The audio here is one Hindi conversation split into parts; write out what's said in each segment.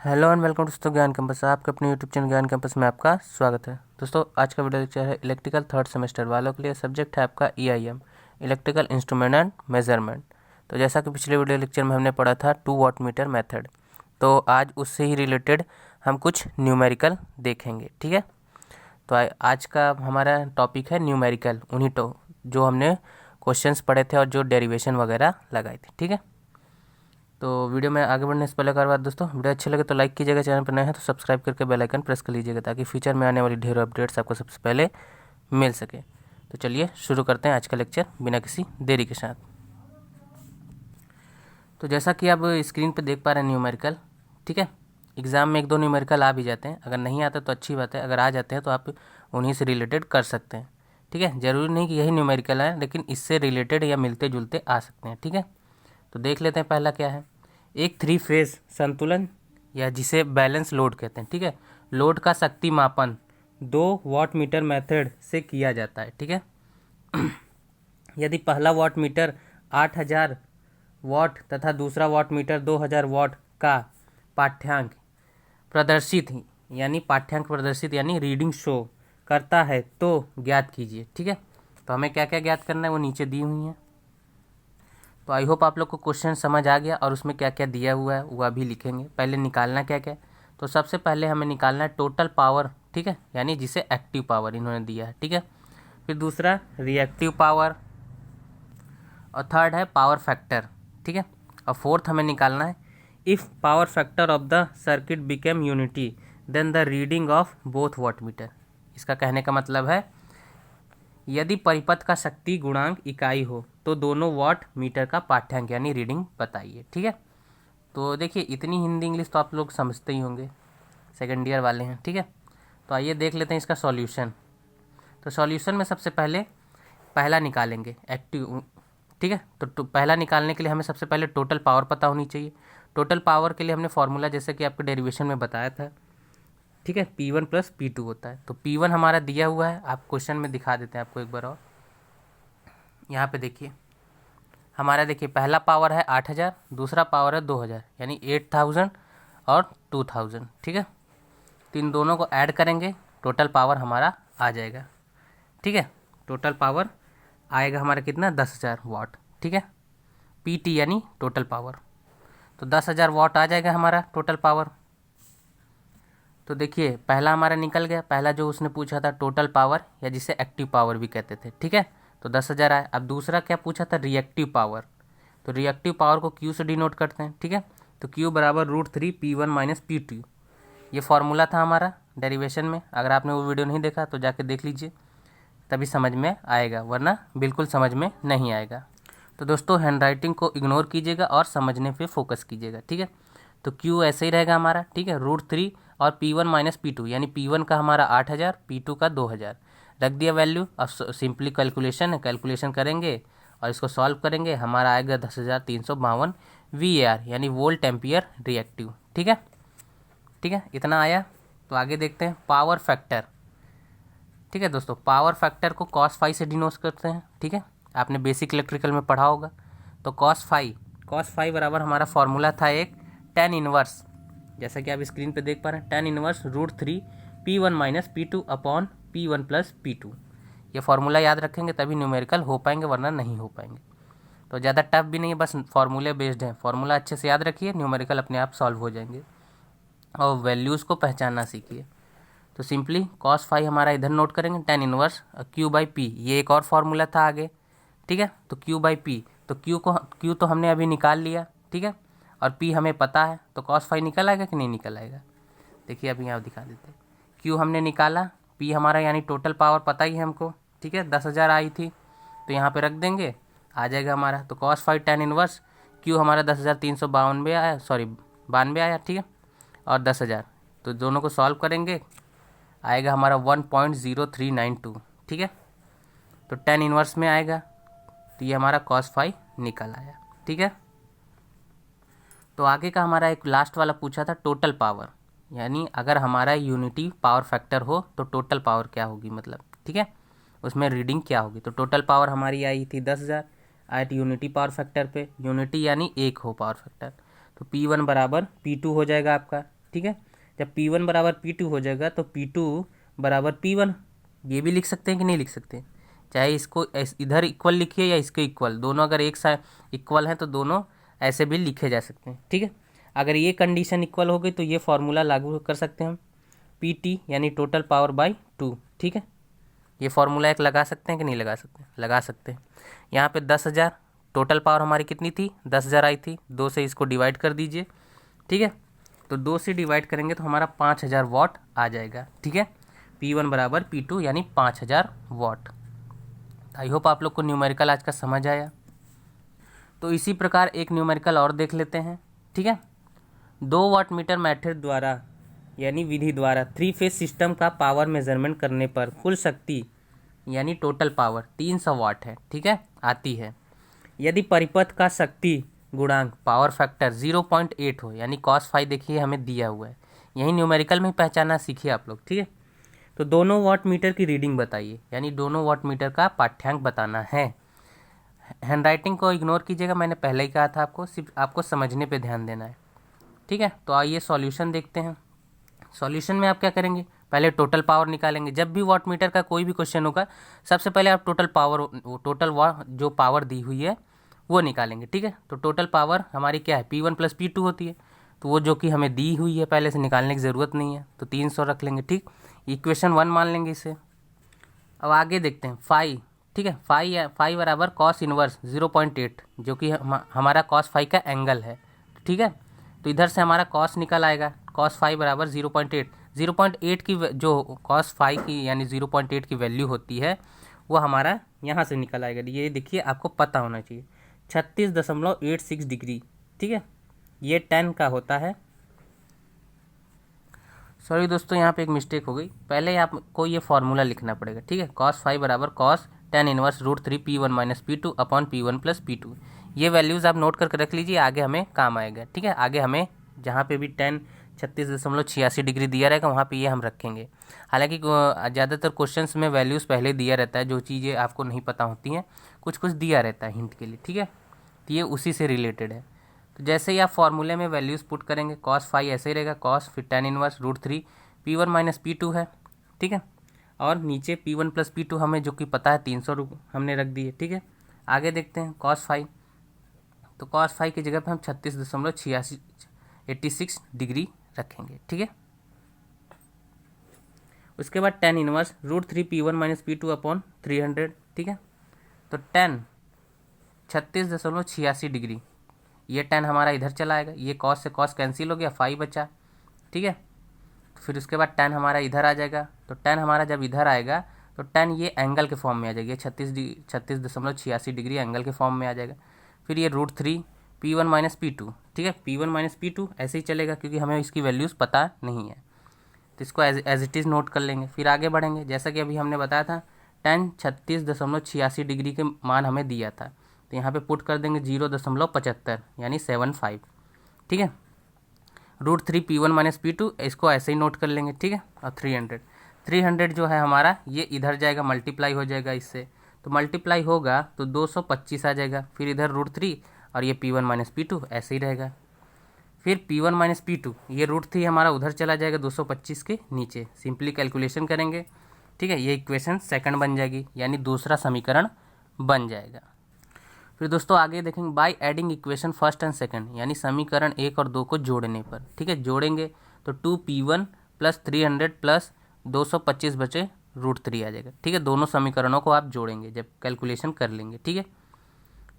हेलो एंड वेलकम दोस्तों ज्ञान कैंपस। आपके अपने यूट्यूब चैनल ज्ञान कैंपस में आपका स्वागत है। दोस्तों आज का वीडियो लेक्चर है इलेक्ट्रिकल थर्ड सेमेस्टर वालों के लिए। सब्जेक्ट है आपका EIM, electrical instrument and measurement. तो जैसा कि पिछले वीडियो लेक्चर में हमने पढ़ा था 2 वाट मीटर मेथड, तो आज उससे ही रिलेटेड हम कुछ न्यूमेरिकल देखेंगे। ठीक है, तो आज का हमारा टॉपिक है न्यूमेरिकल, उन्हीं जो हमने क्वेश्चंस पढ़े थे और जो डेरिवेशन वगैरह लगाई थी। ठीक है, तो वीडियो में आगे बढ़ने से पहले एक बात दोस्तों, वीडियो अच्छे लगे तो लाइक कीजिएगा, चैनल पर नए हैं तो सब्सक्राइब करके बेल आइकन प्रेस कर लीजिएगा ताकि फ्यूचर में आने वाली ढेरों अपडेट्स आपको सबसे पहले मिल सके। तो चलिए शुरू करते हैं आज का लेक्चर बिना किसी देरी के साथ। तो जैसा कि आप स्क्रीन पर देख पा रहे हैं न्यूमेरिकल, ठीक है, एग्ज़ाम में 1-2 न्यूमेरिकल आ भी जाते हैं। अगर नहीं आता तो अच्छी बात है, अगर आ जाते हैं तो आप उन्हीं से रिलेटेड कर सकते हैं। ठीक है, ज़रूरी नहीं कि यही न्यूमेरिकल आए, लेकिन इससे रिलेटेड या मिलते जुलते आ सकते हैं। ठीक है, तो देख लेते हैं पहला क्या है। एक 3 फेज संतुलन या जिसे बैलेंस लोड कहते हैं, ठीक है, लोड का शक्ति मापन 2 वाट मीटर मेथड से किया जाता है। ठीक है, यदि पहला वाट मीटर 8000 वाट तथा दूसरा वाट मीटर 2000 वाट का पाठ्यांक प्रदर्शित यानी रीडिंग शो करता है तो ज्ञात कीजिए। ठीक है, तो हमें क्या क्या ज्ञात करना है वो नीचे दी हुई हैं। तो आई होप आप लोग को क्वेश्चन समझ आ गया और उसमें क्या क्या दिया हुआ है वो अभी लिखेंगे। पहले निकालना क्या क्या, तो सबसे पहले हमें निकालना है टोटल पावर। ठीक है, यानी जिसे एक्टिव पावर इन्होंने दिया है। ठीक है, फिर दूसरा रिएक्टिव पावर, और थर्ड है पावर फैक्टर। ठीक है, और फोर्थ हमें निकालना है if power factor of the circuit became unity then the reading of both watt meter. इसका कहने का मतलब है यदि परिपथ का शक्ति गुणांक इकाई हो तो दोनों वाट मीटर का पाठ्यांक यानी रीडिंग बताइए। ठीक है, तो देखिए इतनी हिंदी इंग्लिश तो आप लोग समझते ही होंगे, सेकेंड ईयर वाले हैं। ठीक है, तो आइए देख लेते हैं इसका सॉल्यूशन। तो सॉल्यूशन में सबसे पहले पहला निकालेंगे एक्टिव। ठीक है, तो पहला निकालने के लिए हमें सबसे पहले टोटल पावर पता होनी चाहिए। टोटल पावर के लिए हमने फॉर्मूला जैसे कि आपको डेरिवेशन में बताया था, ठीक है, P1 + P2 होता है। तो P1 हमारा दिया हुआ है, आप क्वेश्चन में दिखा देते हैं आपको एक बार और। यहाँ पे देखिए हमारा, देखिए पहला पावर है 8000, दूसरा पावर है 2000 यानी 8000 और 2000। ठीक है, तो इन दोनों को ऐड करेंगे, टोटल पावर हमारा आ जाएगा। ठीक है, टोटल पावर आएगा हमारा कितना, 10,000 वाट। ठीक है, PT यानी टोटल पावर, तो 10,000 वाट आ जाएगा हमारा टोटल पावर। तो देखिए पहला हमारा निकल गया, पहला जो उसने पूछा था टोटल पावर या जिसे एक्टिव पावर भी कहते थे। ठीक है, तो 10,000 आया। अब दूसरा क्या पूछा था, रिएक्टिव पावर। तो रिएक्टिव पावर को Q से डिनोट करते हैं। ठीक है, तो Q बराबर √3 P1 - P2। ये फार्मूला था हमारा डेरिवेशन में। अगर आपने वो वीडियो नहीं देखा तो जाके देख लीजिए, तभी समझ में आएगा, वरना बिल्कुल समझ में नहीं आएगा। तो दोस्तों हैंडराइटिंग को इग्नोर कीजिएगा और समझने पे फोकस कीजिएगा। ठीक है, तो Q ऐसे ही रहेगा हमारा। ठीक है, √3 और P1 - P2 यानी P1 का हमारा 8000, P2 का 2000 रख दिया वैल्यू। अब सिंपली कैलकुलेशन है, कैलकुलेशन करेंगे और इसको सॉल्व करेंगे, हमारा आएगा 10,352 VAR यानी वोल्ट एम्पियर रिएक्टिव। ठीक है, ठीक है, इतना आया। तो आगे देखते हैं पावर फैक्टर। ठीक है दोस्तों, पावर फैक्टर को cos फाई से डिनोट करते हैं। ठीक है, आपने बेसिक इलेक्ट्रिकल में पढ़ा होगा। तो cos फाई बराबर हमारा फॉर्मूला था एक tan इनवर्स, जैसा कि आप स्क्रीन पे देख पा रहे हैं, tan inverse √3 P1 - P2 upon P1 + P2। ये फार्मूला याद रखेंगे तभी न्यूमेरिकल हो पाएंगे, वरना नहीं हो पाएंगे। तो ज़्यादा टफ भी नहीं है, बस फार्मूले बेस्ड है। फार्मूला अच्छे से याद रखिए, न्यूमेरिकल अपने आप सॉल्व हो जाएंगे। और वैल्यूज़ को पहचानना सीखिए। तो सिंपली cos फाई हमारा इधर नोट करेंगे, tan इनवर्स Q/P, ये एक और फार्मूला था आगे। ठीक है, तो Q/P, तो Q तो हमने अभी निकाल लिया। ठीक है, और P हमें पता है, तो cos फाई निकल आएगा कि नहीं निकल आएगा। देखिए अभी यहाँ दिखा देते हैं, Q हमने निकाला, P हमारा यानी टोटल पावर पता ही है हमको। ठीक है, 10,000 आई थी, तो यहाँ पे रख देंगे, आ जाएगा हमारा। तो cos phi tan inverse Q हमारा 10,392 आया, सॉरी 92 आया। ठीक है, और 10,000, तो दोनों को सॉल्व करेंगे, आएगा हमारा 1.0392। ठीक है, तो tan इनवर्स में आएगा, तो ये हमारा cos फाई निकल आया। ठीक है, तो आगे का हमारा एक लास्ट वाला पूछा था टोटल पावर, यानी अगर हमारा यूनिटी पावर फैक्टर हो तो टोटल पावर क्या होगी, मतलब ठीक है उसमें रीडिंग क्या होगी। तो टोटल पावर हमारी आई थी 10,000 एट यूनिटी पावर फैक्टर पे, यूनिटी यानी एक हो पावर फैक्टर। तो P1 बराबर P2 हो जाएगा आपका। ठीक है। जब P1 बराबर P2 हो जाएगा तो P2 बराबर P1, ये भी लिख सकते हैं कि नहीं लिख सकते, चाहे इसको इधर इक्वल लिखिए या इसके इक्वल, दोनों अगर एक साथ इक्वल हैं तो दोनों ऐसे भी लिखे जा सकते हैं, ठीक है। अगर ये कंडीशन इक्वल हो गई तो ये फॉर्मूला लागू कर सकते हैं हम, PT यानी टोटल पावर बाई 2, ठीक है। ये फॉर्मूला एक लगा सकते हैं कि नहीं लगा सकते, लगा सकते हैं। यहाँ पे 10,000 टोटल पावर हमारी कितनी थी, 10,000 आई थी, 2 से इसको डिवाइड कर दीजिए, ठीक है। तो 2 से डिवाइड करेंगे तो हमारा 5,000 वाट आ जाएगा, ठीक है। P1 बराबर P2 यानी 5,000 वाट। आई होप आप लोग को न्यूमेरिकल आज का समझ आया। तो इसी प्रकार एक न्यूमेरिकल और देख लेते हैं, ठीक है। 2 वाट मीटर मेथड द्वारा यानी विधि द्वारा 3 फेज सिस्टम का पावर मेजरमेंट करने पर कुल शक्ति यानी टोटल पावर 300 वाट है, ठीक है, आती है। यदि परिपथ का शक्ति गुणांक पावर फैक्टर 0.8 हो यानी cos फाई देखिए हमें दिया हुआ है, यही न्यूमेरिकल में पहचाना सीखिए आप लोग, ठीक है। तो दोनों वाट मीटर की रीडिंग बताइए, यानी दोनों वाट मीटर का पाठ्यांक बताना है। हैंडराइटिंग को इग्नोर कीजिएगा, मैंने पहले ही कहा था आपको, सिर्फ आपको समझने पे ध्यान देना है, ठीक है। तो आइए सॉल्यूशन देखते हैं। सॉल्यूशन में आप क्या करेंगे, पहले टोटल पावर निकालेंगे। जब भी वाट मीटर का कोई भी क्वेश्चन होगा सबसे पहले आप टोटल जो पावर दी हुई है वो निकालेंगे, ठीक है। तो टोटल पावर हमारी क्या है, P1 प्लस P2 होती है, तो वो जो कि हमें दी हुई है पहले से निकालने की ज़रूरत नहीं है, तो 300 रख लेंगे, ठीक। इक्वेशन 1 मान लेंगे इसे। अब आगे देखते हैं फाई, ठीक है। फाई बराबर कॉस इनवर्स 0.8 जो कि हमारा कॉस फाई का एंगल है, ठीक है। तो इधर से हमारा कॉस निकल आएगा, कॉस फाई बराबर 0.8 की जो कॉस फाई की यानी 0.8 की वैल्यू होती है वो हमारा यहाँ से निकल आएगा। ये देखिए आपको पता होना चाहिए 36.86 डिग्री, ठीक है। ये 10 का होता है। सॉरी दोस्तों, यहाँ पे एक मिस्टेक हो गई, पहले आपको ये फार्मूला लिखना पड़ेगा, ठीक है। कॉस फाई बराबर cos tan inverse √3 P1 minus P2 upon P1 plus P2। ये वैल्यूज़ आप नोट करके रख लीजिए, आगे हमें काम आएगा, ठीक है। आगे हमें जहाँ पे भी 36.86 डिग्री दिया रहेगा वहाँ पे ये हम रखेंगे। हालांकि ज़्यादातर क्वेश्चंस में वैल्यूज़ पहले दिया रहता है, जो चीज़ें आपको नहीं पता होती हैं कुछ कुछ दिया रहता है हिंट के लिए, ठीक है। तो ये उसी से रिलेटेड है। तो जैसे ही आप फॉर्मूले में वैल्यूज़ पुट करेंगे, कॉस फाई ऐसे ही रहेगा, कॉस फिर tan inverse √3 P1 minus P2 है, ठीक है। और नीचे P1 प्लस P2 हमें जो कि पता है 300 हमने रख दिए, ठीक है। आगे देखते हैं कॉस फाई, तो कॉस फाई की जगह पे हम 36.86 डिग्री रखेंगे, ठीक है। उसके बाद tan inverse √3 P1 minus P2 upon 300, ठीक है। तो tan 36.86 डिग्री, ये tan हमारा इधर चला आएगा, ये cos से cos कैंसिल हो गया, फाई बचा, ठीक है। फिर उसके बाद tan हमारा इधर आ जाएगा, तो tan हमारा जब इधर आएगा तो tan ये एंगल के फॉर्म में आ जाएगी, 36.86 डिग्री एंगल के फॉर्म में आ जाएगा। फिर ये √3 P1 माइनस P2, ठीक है। P1 माइनस P2 ऐसे ही चलेगा क्योंकि हमें इसकी वैल्यूज़ पता नहीं है, तो इसको एज इट इज़ नोट कर लेंगे। फिर आगे बढ़ेंगे, जैसा कि अभी हमने बताया था tan 36.86 डिग्री के मान हमें दिया था, तो यहाँ पे पुट कर देंगे 0.75 यानी 75, ठीक है। √3 P1 माइनस P2 इसको ऐसे ही नोट कर लेंगे, ठीक है। और 300 जो है हमारा ये इधर जाएगा, मल्टीप्लाई हो जाएगा इससे, तो मल्टीप्लाई होगा तो 225 आ जाएगा। फिर इधर √3 और ये P1 माइनस P2 ऐसे ही रहेगा। फिर P1 माइनस P2 ये √3 हमारा उधर चला जाएगा 225 के नीचे, सिंपली कैलकुलेशन करेंगे, ठीक है। ये इक्वेशन सेकंड बन जाएगी यानी दूसरा समीकरण बन जाएगा। फिर दोस्तों आगे देखेंगे by adding equation first and second, यानी समीकरण 1 और 2 को जोड़ने पर, ठीक है। जोड़ेंगे तो 2P1 प्लस 300 प्लस 225 बचे √3 आ जाएगा, ठीक है। दोनों समीकरणों को आप जोड़ेंगे जब कैलकुलेशन कर लेंगे, ठीक है।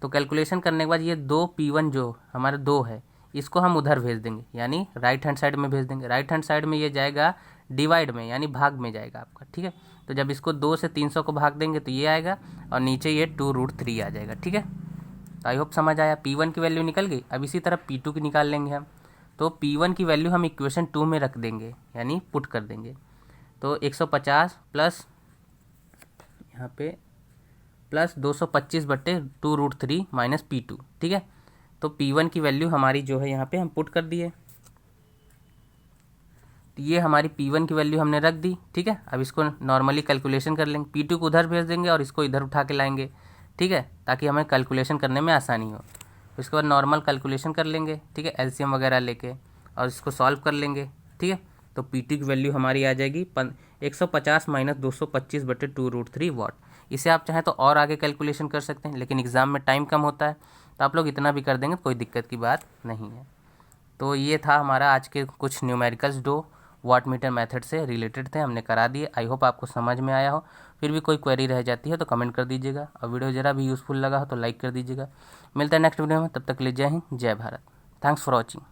तो कैलकुलेशन करने के बाद ये 2P1 जो हमारे 2 है इसको हम उधर भेज देंगे, यानी राइट हैंड साइड में भेज देंगे। राइट हैंड साइड में ये जाएगा डिवाइड में यानी भाग में जाएगा आपका, ठीक है। तो जब इसको 2 से 300 को भाग देंगे तो ये आएगा और नीचे ये 2√3 आ जाएगा, ठीक है। तो आई होप समझ आया। P1 की वैल्यू निकल गई, अब इसी तरह P2 की निकाल लेंगे हम। तो P1 की वैल्यू हम इक्वेशन 2 में रख देंगे यानी पुट कर देंगे, तो 150 प्लस यहाँ पे प्लस 225 बट्टे 2√3 माइनस P2, ठीक है। तो P1 की वैल्यू हमारी जो है यहाँ पे हम पुट कर दिए, तो ये हमारी P1 की वैल्यू हमने रख दी, ठीक है। अब इसको नॉर्मली कैलकुलेशन कर लेंगे, P2 को उधर भेज देंगे और इसको इधर उठा के लाएंगे, ठीक है, ताकि हमें कैलकुलेशन करने में आसानी हो। उसके बाद नॉर्मल कैलकुलेशन कर लेंगे, ठीक है, एलसीएम वगैरह लेके, और इसको सॉल्व कर लेंगे ठीक है। तो पीटी की वैल्यू हमारी आ जाएगी 150 माइनस 225/2√3 वाट। इसे आप चाहें तो और आगे कैलकुलेशन कर सकते हैं, लेकिन एग्ज़ाम में टाइम कम होता है तो आप लोग इतना भी कर देंगे तो कोई दिक्कत की बात नहीं है। तो ये था हमारा आज के कुछ न्यूमेरिकल्स जो वाट मीटर मेथड से रिलेटेड थे, हमने करा दिए। आई होप आपको समझ में आया हो। फिर भी कोई क्वेरी रह जाती है तो कमेंट कर दीजिएगा, और वीडियो ज़रा भी यूज़फुल लगा हो तो लाइक कर दीजिएगा। मिलता है नेक्स्ट वीडियो में, तब तक ले जय हिंद जय भारत। Thanks for watching.